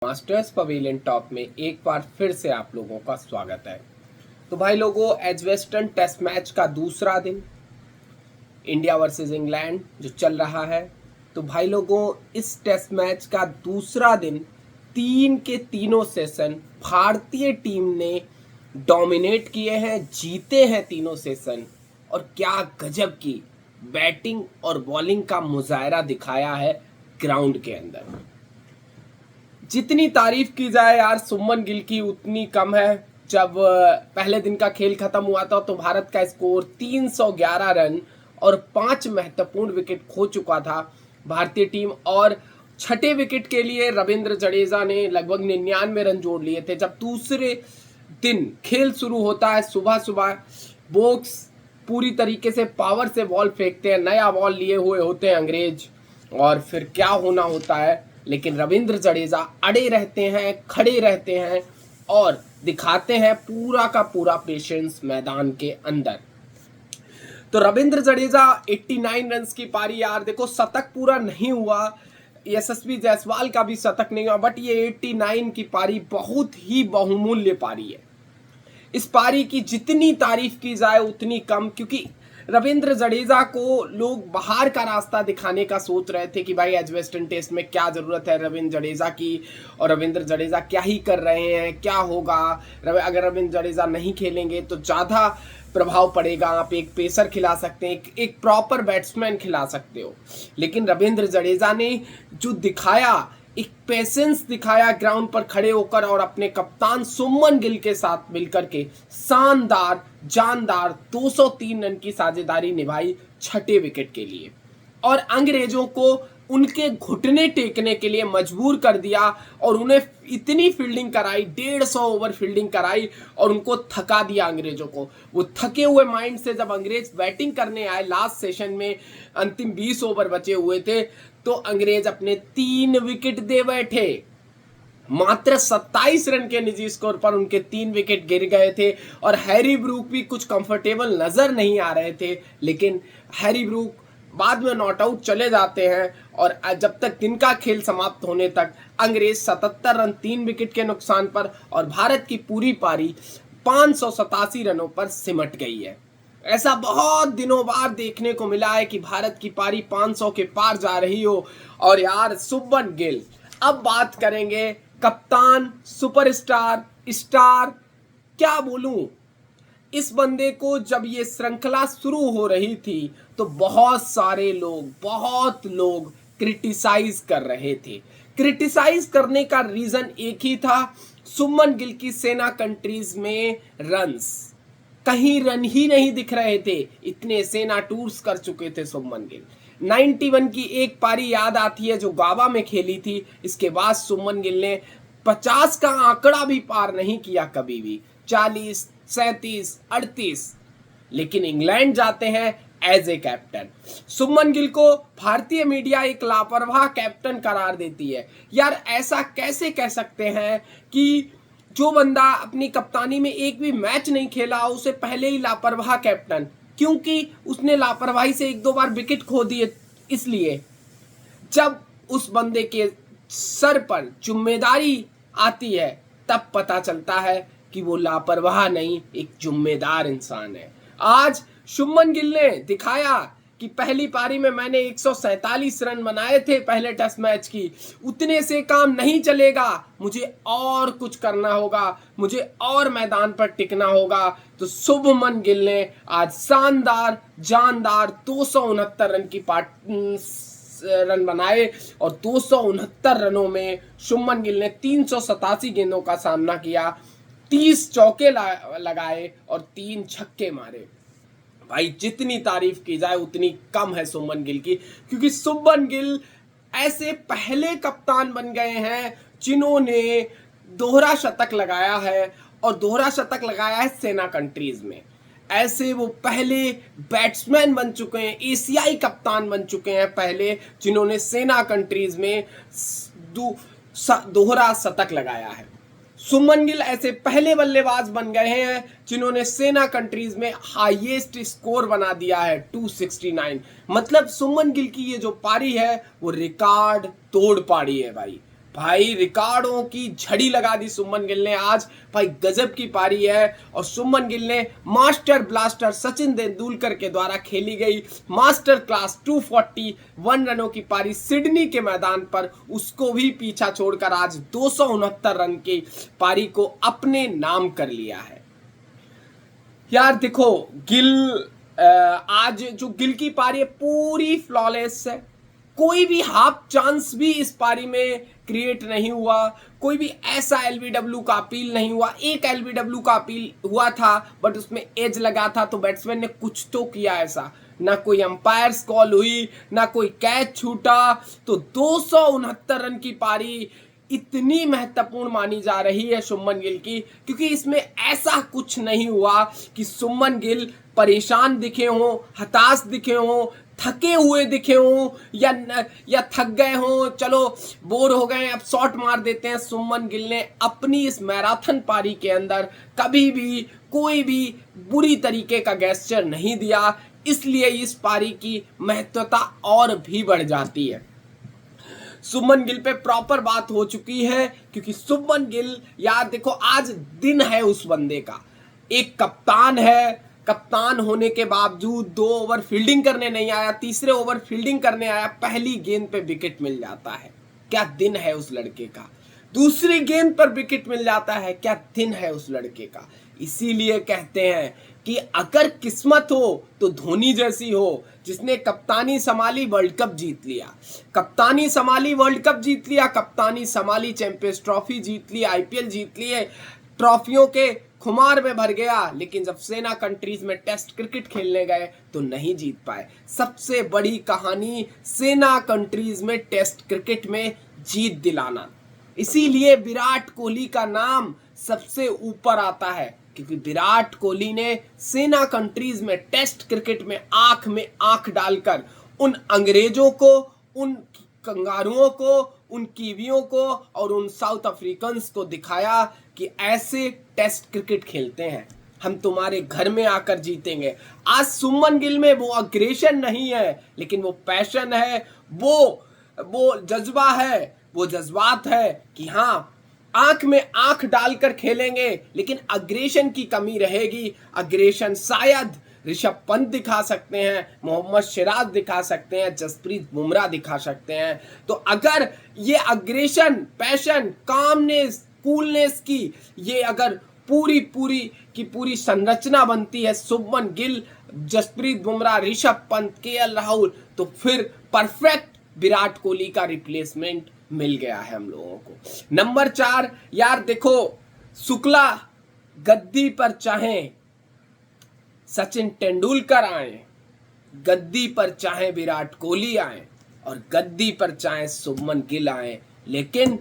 Masters pavilion top में एक बार फिर से आप लोगों का स्वागत है। तो भाई लोगों, एजवेस्टन टेस्ट मैच का दूसरा दिन इंडिया वर्सेस इंग्लैंड जो चल रहा है। तो भाई लोगों, इस टेस्ट मैच का दूसरा दिन तीन के तीनों सेशन भारतीय टीम ने डोमिनेट किए हैं, जीते हैं तीनों सेशन। और क्या गजब की बैटिंग और बॉलिंग का मुजाहरा दिखाया है ग्राउंड के अंदर। जितनी तारीफ की जाए यार सुमन गिल की उतनी कम है। जब पहले दिन का खेल खत्म हुआ था तो भारत का स्कोर 311 रन और 5 महत्वपूर्ण विकेट खो चुका था भारतीय टीम। और छठे विकेट के लिए रविंद्र जडेजा ने लगभग 99 रन जोड़ लिए थे। जब दूसरे दिन खेल शुरू होता है, सुबह सुबह बोक्स पूरी तरीके से पावर से बॉल फेंकते हैं, नया बॉल लिए हुए होते हैं अंग्रेज, और फिर क्या होना होता है। लेकिन रविंद्र जडेजा अड़े रहते हैं, खड़े रहते हैं और दिखाते हैं पूरा का पूरा पेशेंस मैदान के अंदर। तो रविंद्र जडेजा 89 रन की पारी, यार देखो शतक पूरा नहीं हुआ, यशस्वी जायसवाल का भी शतक नहीं हुआ, बट ये 89 की पारी बहुत ही बहुमूल्य पारी है। इस पारी की जितनी तारीफ की जाए उतनी कम, क्योंकि रविंद्र जडेजा को लोग बाहर का रास्ता दिखाने का सोच रहे थे कि भाई एजवेस्टन टेस्ट में क्या ज़रूरत है रविंद्र जडेजा की, और रविंद्र जडेजा क्या ही कर रहे हैं, क्या होगा अगर रविंद्र जडेजा नहीं खेलेंगे तो ज़्यादा प्रभाव पड़ेगा। आप एक पेसर खिला सकते हैं, एक प्रॉपर बैट्समैन खिला सकते हो। लेकिन रविंद्र जडेजा ने जो दिखाया, एक पेशेंस दिखाया ग्राउंड पर खड़े होकर, और अपने कप्तान सुमन गिल के साथ मिलकर के शानदार जानदार 203 रन की साझेदारी निभाई छठे विकेट के लिए, और अंग्रेजों को उनके घुटने टेकने के लिए मजबूर कर दिया। और उन्हें इतनी फील्डिंग कराई, 150 ओवर फील्डिंग कराई और उनको थका दिया अंग्रेजों को। वो थके हुए माइंड से जब अंग्रेज बैटिंग करने आए लास्ट सेशन में, अंतिम 20 ओवर बचे हुए थे, तो अंग्रेज अपने 3 विकेट दे बैठे। मात्र 27 रन के निजी स्कोर पर उनके 3 विकेट गिर गए थे, और हैरी ब्रूक भी कुछ कंफर्टेबल नजर नहीं आ रहे थे। लेकिन हैरी ब्रूक बाद में नॉट आउट चले जाते हैं, और जब तक दिन का खेल समाप्त होने तक अंग्रेज 77 रन 3 विकेट के नुकसान पर, और भारत की पूरी पारी 587 रनों पर सिमट गई है। ऐसा बहुत दिनों बाद देखने को मिला है कि भारत की पारी 500 के पार जा रही हो। और यार सुमन गिल, अब बात करेंगे कप्तान, सुपरस्टार, स्टार, क्या बोलूं। इस बंदे को जब ये श्रृंखला शुरू हो रही थी तो बहुत लोग क्रिटिसाइज कर रहे थे। क्रिटिसाइज करने का रीजन एक ही था, सुमन गिल की सेना कंट्रीज में रन्स, कहीं रन ही नहीं दिख रहे थे। इतने सेना टूर्स कर चुके थे सुमन गिल। 91 की एक पारी याद आती है जो गावा में खेली थी। इसके बाद सुमन गिल ने 50 का आंकड़ा भी पार नहीं किया कभी भी, 40, 37, 38। लेकिन इंग्लैंड जाते हैं एज ए कैप्टन। सुमन गिल को भारतीय मीडिया एक लापरवाह कैप्टन करार देती है। यार ऐसा कैसे कह सकते हैं कि जो बंदा अपनी कप्तानी में एक भी मैच नहीं खेला उसे पहले ही लापरवाह कैप्टन? क्योंकि उसने लापरवाही से 1-2 बार विकेट खो दिए। इसलिए जब उस बंदे के सर पर जिम्मेदारी आती है तब पता चलता है कि वो लापरवाह नहीं, एक जिम्मेदार इंसान है। आज शुभमन गिल ने दिखाया कि पहली पारी में मैंने 147 रन बनाए थे पहले टेस्ट मैच की, उतने से काम नहीं चलेगा, मुझे और कुछ करना होगा, मुझे और मैदान पर टिकना होगा। तो शुभमन गिल ने आज शानदार जानदार 269 रन की रन बनाए, और 269 रनों में शुभमन गिल ने 387 गेंदों का सामना किया, 30 चौके लगाए और 3 छक्के मारे। भाई जितनी तारीफ की जाए उतनी कम है सुमन गिल की, क्योंकि सुमन गिल ऐसे पहले कप्तान बन गए हैं जिन्होंने दोहरा शतक लगाया है, और दोहरा शतक लगाया है सेना कंट्रीज में। ऐसे वो पहले बैट्समैन बन चुके हैं, एशियाई कप्तान बन चुके हैं पहले, जिन्होंने सेना कंट्रीज में दोहरा शतक लगाया है। सुमन गिल ऐसे पहले बल्लेबाज बन गए हैं जिन्होंने सेना कंट्रीज में हाईएस्ट स्कोर बना दिया है 269। मतलब सुमन गिल की ये जो पारी है वो रिकॉर्ड तोड़ पारी है भाई। भाई रिकॉर्डों की झड़ी लगा दी शुभमन गिल ने आज। भाई गजब की पारी है और शुभमन गिल ने मास्टर ब्लास्टर सचिन तेंदुलकर के द्वारा खेली गई मास्टर क्लास 241 रनों की पारी सिडनी के मैदान पर उसको भी पीछा छोड़कर आज 269 रन की पारी को अपने नाम कर लिया है। यार देखो गिल आज जो गिल की पारी है पूरी फ्लॉलेस है। कोई भी हाफ चांस भी इस पारी में क्रिएट नहीं हुआ। कोई भी ऐसा एलबीडब्ल्यू का अपील नहीं हुआ। एक एलबीडब्ल्यू का अपील हुआ था बट उसमें एज लगा था तो बैट्समैन ने कुछ तो किया ऐसा। ना कोई अंपायर्स कॉल हुई ना कोई कैच छूटा। तो 269 रन की पारी इतनी महत्वपूर्ण मानी जा रही है शुभमन गिल की, क्योंकि इसमें ऐसा कुछ नहीं हुआ कि शुभमन गिल परेशान दिखे हों, हताश दिखे हों, थके हुए दिखे हों या थक गए हों, चलो बोर हो गए अब शॉट मार देते हैं। शुभमन गिल ने अपनी इस मैराथन पारी के अंदर कभी भी कोई भी बुरी तरीके का गेस्चर नहीं दिया, इसलिए इस पारी की महत्वता और भी बढ़ जाती है। शुभमन गिल पे प्रॉपर बात हो चुकी है, क्योंकि शुभमन गिल यार देखो आज दिन है उस बंदे का। एक कप्तान है, कप्तान होने के बावजूद 2 ओवर फील्डिंग करने नहीं आया, तीसरे ओवर फील्डिंग करने आया, पहली गेंद पे विकेट मिल जाता है। क्या दिन है उस लड़के का। दूसरी गेंद पर विकेट मिल जाता है, क्या दिन है उस लड़के का। इसीलिए कहते हैं कि अगर किस्मत हो तो धोनी जैसी हो, जिसने कप्तानी संभाली वर्ल्ड कप जीत लिया, कप्तानी संभाली वर्ल्ड कप जीत लिया, कप्तानी संभाली चैंपियंस ट्रॉफी जीत ली, आईपीएल जीत लिए, ट्रॉफियों के खुमार में भर गया, लेकिन जब सेना कंट्रीज में टेस्ट क्रिकेट खेलने गए तो नहीं जीत पाए। सबसे बड़ी कहानी सेना कंट्रीज में टेस्ट क्रिकेट में जीत दिलाना। इसीलिए विराट कोहली का नाम सबसे ऊपर आता है, क्योंकि विराट कोहली ने सेना कंट्रीज में टेस्ट क्रिकेट में आंख डालकर उन अंग्रेजों को, उन कंगारुओं को, उन कीवियों को और उन साउथ अफ्रीकन्स को दिखाया कि ऐसे टेस्ट क्रिकेट खेलते हैं, हम तुम्हारे घर में आकर जीतेंगे। आज शुभमन गिल में वो अग्रेशन नहीं है, लेकिन वो पैशन है, वो जज्बा है, वो जज्बात है कि हाँ आंख में आंख डालकर खेलेंगे, लेकिन अग्रेशन की कमी रहेगी। अग्रेशन शायद ऋषभ पंत दिखा सकते हैं, मोहम्मद सिराज दिखा सकते हैं, जसप्रीत बुमराह दिखा सकते हैं। तो अगर ये अग्रेशन, पैशन, कामनेस, कूलनेस की ये अगर पूरी संरचना बनती है शुभमन गिल, जसप्रीत बुमराह, ऋषभ पंत, केएल राहुल, तो फिर परफेक्ट विराट कोहली का रिप्लेसमेंट मिल गया है हम लोगों को। नंबर 4 यार देखो, शुक्ला गद्दी पर चाहे सचिन तेंदुलकर आए, गद्दी पर चाहे विराट कोहली आए और गद्दी पर चाहे शुभमन गिल आए, लेकिन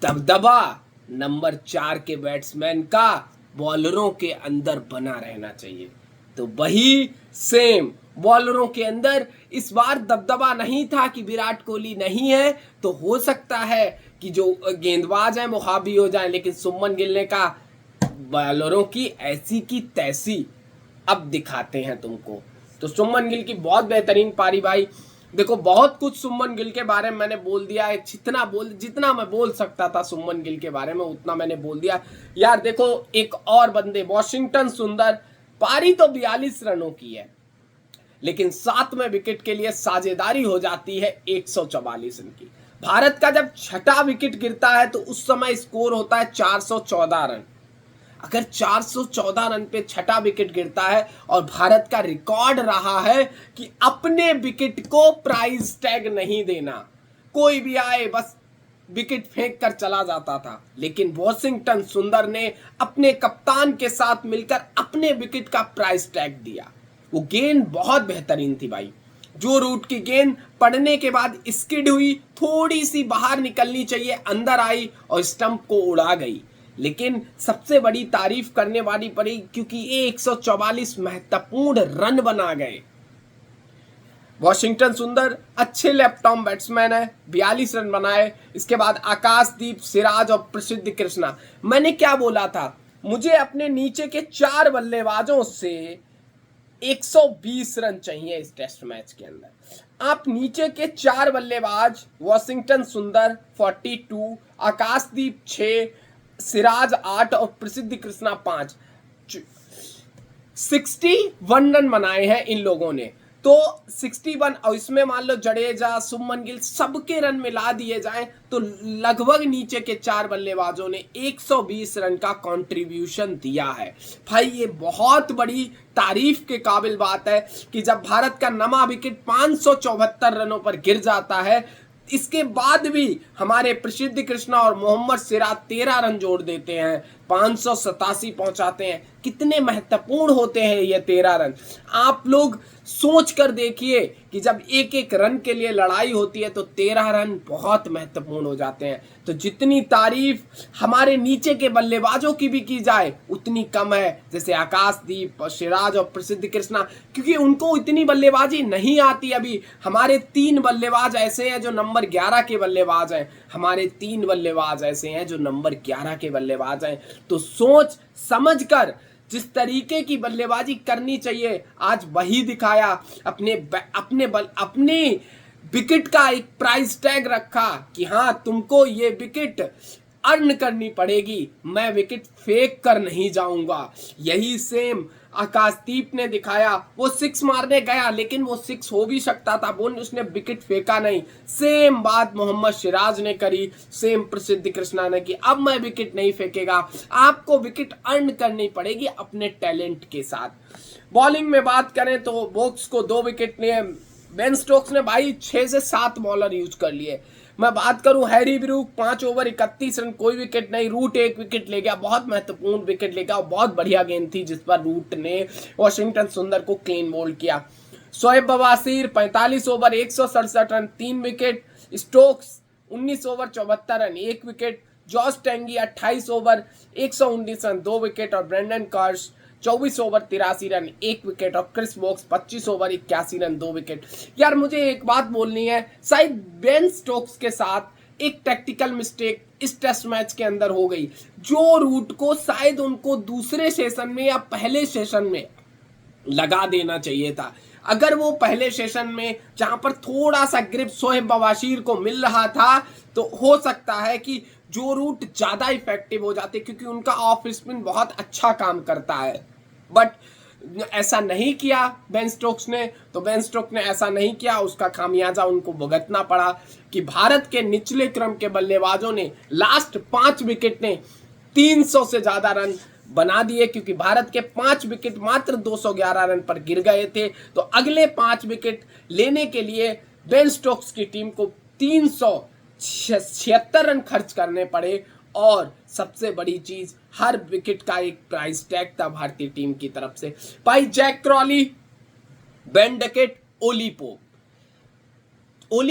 दबदबा नंबर 4 के बैट्समैन का बॉलरों के अंदर बना रहना चाहिए। तो वही सेम बॉलरों के अंदर इस बार दबदबा नहीं था कि विराट कोहली नहीं है तो हो सकता है कि जो गेंदबाज हैं वो हावी हो जाएं, लेकिन शुभमन गिल ने कहा बॉलरों की ऐसी की तैसी अब दिखाते हैं तुमको। तो शुभमन गिल की बहुत बेहतरीन पारी भाई। देखो बहुत कुछ शुभमन गिल के बारे में मैंने बोल दिया है, जितना मैं बोल सकता था शुभमन गिल के बारे में उतना मैंने बोल दिया। यार देखो एक और बंदे वॉशिंगटन सुंदर, पारी तो 42 रनों की है, लेकिन 7वें विकेट के लिए साझेदारी हो जाती है 144 रन की। भारत का जब छठा विकेट गिरता है तो उस समय स्कोर होता है 414 रन। अगर 414 रन पे छठा विकेट गिरता है और भारत का रिकॉर्ड रहा है कि अपने विकेट को प्राइस टैग नहीं देना, कोई भी आए बस विकेट फेंक कर चला जाता था, लेकिन वॉशिंगटन सुंदर ने अपने कप्तान के साथ मिलकर अपने विकेट का प्राइस टैग दिया। वो गेंद बहुत बेहतरीन थी भाई। जो रूट की गेंद पड़ने के बाद स्किड हुई, थोड़ी सी बाहर निकलनी चाहिए, अंदर आई और स्टंप को उड़ा गई, लेकिन सबसे बड़ी तारीफ करने वाली पड़ी क्योंकि ये 144 महत्वपूर्ण रन बना गए। वॉशिंगटन सुंदर अच्छे लेफ्ट आर्म बैट्समैन है, 42 रन बनाए। इसके बाद आकाशदीप, सिराज और प्रसिद्ध कृष्णा। मैंने क्या बोला था, मुझे अपने नीचे के 4 बल्लेबाजों से 120 रन चाहिए इस टेस्ट मैच के अंदर। आप नीचे के 4 बल्लेबाज वॉशिंगटन सुंदर 42, आकाशदीप 6, सिराज 8 और प्रसिद्ध कृष्णा 5, 61 रन बनाए हैं इन लोगों ने। तो 61 और इसमें मान लो जडेजा, शुभमन गिल सबके रन मिला दिए जाएं तो लगभग नीचे के 4 बल्लेबाजों ने 120 रन का कंट्रीब्यूशन दिया है। भाई ये बहुत बड़ी तारीफ के काबिल बात है कि जब भारत का नवा विकेट 574 रनों पर गिर जाता है, इसके बाद भी हमारे प्रसिद्ध कृष्णा और मोहम्मद सिराज 13 रन जोड़ देते हैं, 587 पहुंचाते हैं। कितने महत्वपूर्ण होते हैं ये 13 रन। आप लोग सोच कर देखिए कि जब एक एक रन के लिए लड़ाई होती है तो 13 रन बहुत महत्वपूर्ण हो जाते हैं। तो जितनी तारीफ हमारे नीचे के बल्लेबाजों की भी की जाए उतनी कम है, जैसे आकाशदीप और सिराज और प्रसिद्ध कृष्णा, क्योंकि उनको इतनी बल्लेबाजी नहीं आती। अभी हमारे 3 बल्लेबाज ऐसे हैं जो नंबर 11 के बल्लेबाज हैं, हमारे 3 बल्लेबाज ऐसे हैं जो नंबर 11 के बल्लेबाज हैं। तो सोच समझ कर जिस तरीके की बल्लेबाजी करनी चाहिए आज वही दिखाया। अपने विकेट का एक प्राइस टैग रखा कि हाँ तुमको ये विकेट अर्न करनी पड़ेगी, मैं विकेट फेंक कर नहीं जाऊंगा। यही सेम आकाशदीप ने दिखाया। वो 6 मारने गया लेकिन वो 6 हो भी सकता था, वो उसने विकेट फेंका नहीं। सेम बात मोहम्मद सिराज ने करी, सेम प्रसिद्ध कृष्णा ने की। अब मैं विकेट नहीं फेंकेगा, आपको विकेट अर्न करनी पड़ेगी अपने टैलेंट के साथ। बॉलिंग में बात करें तो वोक्स को 2 विकेट लिए, बेन स्टोक्स ने भाई 6 से 7 बॉलर यूज कर लिए। मैं बात करूं हैरी ब्रूक 5 ओवर 31 रन, कोई विकेट नहीं। रूट 1 विकेट ले गया, बहुत महत्वपूर्ण विकेट ले गया और बहुत बढ़िया गेंद थी जिस पर रूट ने वॉशिंगटन सुंदर को क्लीन बोल्ड किया। शोएब बवासीर 45 over 167 run 3 wicket. Stokes 19 over 74 run 1 wicket. Josh Tongue 28 over 119 run 2 wicket और Brendon Carse 24 over 83 run 1 wicket और Chris Woakes 25 over 81 run 2 wicket. यार मुझे एक बात बोलनी है, शायद बेन स्टोक्स के साथ एक टैक्टिकल मिस्टेक इस टेस्ट मैच के अंदर हो गई। जो रूट को शायद उनको दूसरे सेशन में या पहले सेशन में लगा देना चाहिए था। अगर वो पहले सेशन में जहां पर थोड़ा सा ग्रिप शोएब बवासीर को मिल रहा था तो हो सकता है कि जो रूट ज्यादा इफेक्टिव हो जाते, क्योंकि उनका ऑफ स्पिन बहुत अच्छा काम करता है। बट ऐसा नहीं किया बेन स्टोक्स ने, तो बेन स्टोक्स ने ऐसा नहीं किया, उसका खामियाजा उनको भुगतना पड़ा कि भारत के निचले क्रम के बल्लेबाजों ने लास्ट 5 विकेट ने 300 से ज्यादा रन बना दिए, क्योंकि भारत के 5 विकेट मात्र 211 रन पर गिर गए थे। तो अगले 5 विकेट लेने के लिए बेन स्टोक्स की टीम को 376 रन खर्च करने पड़े। और सबसे बड़ी चीज, हर विकेट का एक प्राइस टैग था भारतीय टीम की तरफ से। भाई Zak Crawley, Ben Duckett, Ollie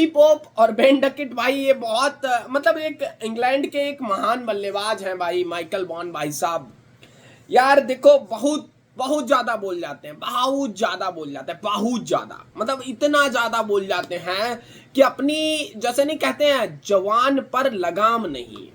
Pope और बेन डकेट, भाई ये बहुत मतलब एक इंग्लैंड के एक महान बल्लेबाज हैं भाई, माइकल वॉन भाई साहब। यार देखो बहुत ज्यादा बोल जाते हैं, बहुत ज्यादा, मतलब इतना ज्यादा बोल जाते हैं कि अपनी जैसे नहीं कहते हैं जवान पर लगाम नहीं,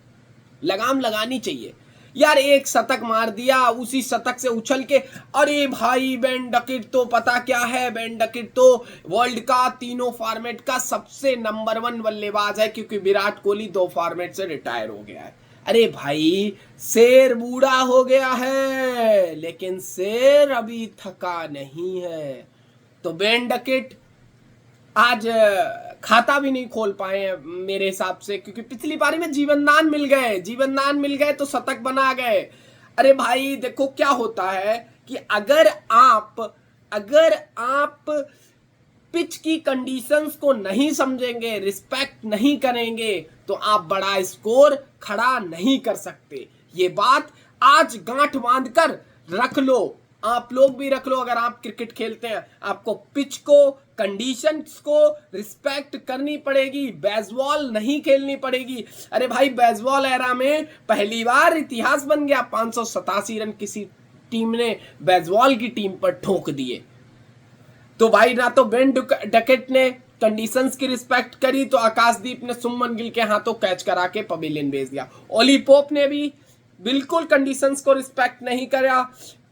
लगाम लगानी चाहिए। यार एक शतक मार दिया, उसी शतक से उछल के अरे भाई बेन डकेट तो पता क्या है, बेन डकेट तो वर्ल्ड का तीनों फॉर्मेट का सबसे नंबर 1 बल्लेबाज है, क्योंकि विराट कोहली 2 फॉर्मेट से रिटायर हो गया है। अरे भाई शेर बूढ़ा हो गया है लेकिन शेर अभी थका नहीं है। तो बेन डकेट आज खाता भी नहीं खोल पाए मेरे हिसाब से, क्योंकि पिछली पारी में जीवनदान मिल गए तो शतक बना गए। अरे भाई देखो क्या होता है कि अगर आप पिच की कंडीशंस को नहीं समझेंगे, रिस्पेक्ट नहीं करेंगे, तो आप बड़ा स्कोर खड़ा नहीं कर सकते। ये बात आज गांठ बांध कर रख लो, आप लोग भी रख लो। अगर आप क्रिकेट खेलते हैं आपको पिच को, कंडीशंस को रिस्पेक्ट करनी पड़ेगी, बेसबॉल नहीं खेलनी पड़ेगी। अरे भाई बेसबॉल एरा में पहली बार इतिहास बन गया, 587 रन किसी टीम ने बेसबॉल की टीम पर ठोक दिए। तो भाई ना तो बेन डकेट ने कंडीशंस की रिस्पेक्ट करी, तो आकाशदीप ने शुभमन गिल के हाथों कैच करा के पवेलियन भेज दिया। ओली पोप ने भी बिल्कुल कंडीशंस को रिस्पेक्ट नहीं करा।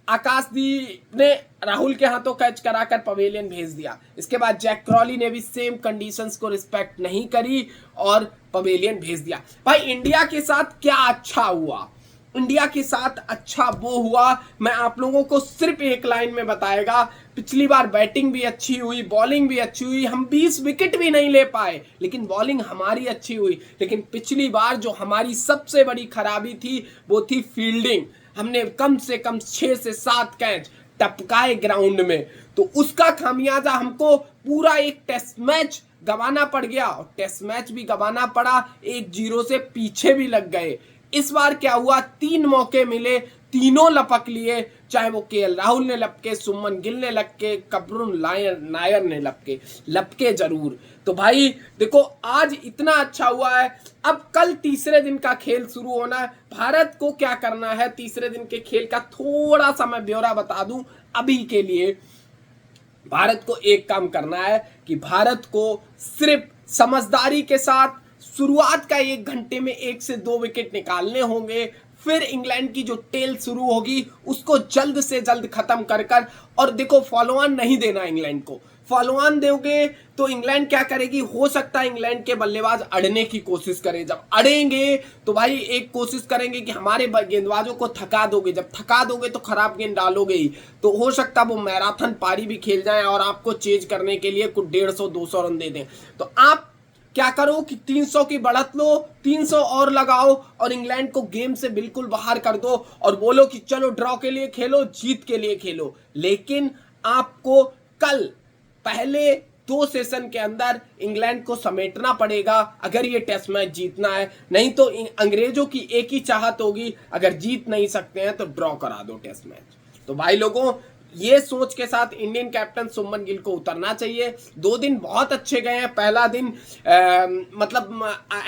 आकाशदीप ने राहुल के हाथों कैच कराकर पवेलियन भेज दिया। इसके बाद जैक क्रॉली ने भी सेम कंडीशंस को रिस्पेक्ट नहीं करी और पवेलियन भेज दिया। भाई इंडिया के साथ क्या अच्छा हुआ? इंडिया के साथ अच्छा वो हुआ, मैं आप लोगों को सिर्फ एक लाइन में बताएगा। पिछली बार बैटिंग भी अच्छी हुई, बॉलिंग भी अच्छी हुई, हम 20 विकेट भी नहीं ले पाए, लेकिन बॉलिंग हमारी अच्छी हुई। लेकिन पिछली बार जो हमारी सबसे बड़ी खराबी थी वो थी फील्डिंग। हमने कम से कम 6 से 7 कैच टपकाए ग्राउंड में, तो उसका खामियाजा हमको पूरा एक टेस्ट मैच गंवाना पड़ गया, और टेस्ट मैच भी गंवाना पड़ा, 1-0 से पीछे भी लग गए। इस बार क्या हुआ, 3 मौके मिले, तीनों लपक लिए, चाहे वो केएल राहुल ने लपके, सुमन गिल ने लपके, करुण नायर ने लपके जरूर। तो भाई देखो आज इतना अच्छा हुआ है। अब कल तीसरे दिन का खेल शुरू होना है। भारत को क्या करना है तीसरे दिन के खेल का थोड़ा सा मैं ब्यौरा बता दूं अभी के लिए। भारत को एक काम करना है कि भारत को सिर्फ समझदारी के साथ शुरुआत का 1 घंटे में 1 से 2 विकेट निकालने होंगे। फिर इंग्लैंड की जो टेल शुरू होगी उसको जल्द से जल्द खत्म कर और देखो फॉलो ऑन नहीं देना इंग्लैंड को। फॉलो ऑन दोगे तो इंग्लैंड क्या करेगी, हो सकता है इंग्लैंड के बल्लेबाज अड़ने की कोशिश करें। जब अड़ेंगे तो भाई एक कोशिश करेंगे कि हमारे गेंदबाजों को थका दोगे, जब थका दोगे तो खराब गेंद डालोगे ही, तो हो सकता है वो मैराथन पारी भी खेल जाए और आपको चेज करने के लिए कुछ 150-200 रन दे दें। तो आप क्या करो कि 300 की बढ़त लो, 300 और लगाओ और इंग्लैंड को गेम से बिल्कुल बाहर कर दो और बोलो कि चलो ड्रॉ के लिए खेलो, जीत के लिए खेलो। लेकिन आपको कल पहले 2 सेशन के अंदर इंग्लैंड को समेटना पड़ेगा अगर ये टेस्ट मैच जीतना है। नहीं तो अंग्रेजों की एक ही चाहत होगी, अगर जीत नहीं सकते हैं तो ड्रॉ करा दो टेस्ट मैच। तो भाई लोगों ये सोच के साथ इंडियन कैप्टन सुमन गिल को उतरना चाहिए। 2 दिन बहुत अच्छे गए हैं। पहला दिन मतलब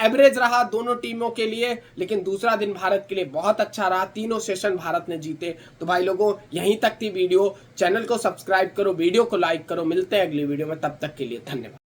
एवरेज रहा दोनों टीमों के लिए, लेकिन दूसरा दिन भारत के लिए बहुत अच्छा रहा। तीनों सेशन भारत ने जीते। तो भाई लोगों यहीं तक थी वीडियो। चैनल को सब्सक्राइब करो, वीडियो को लाइक करो। मिलते हैं अगली वीडियो में, तब तक के लिए धन्यवाद।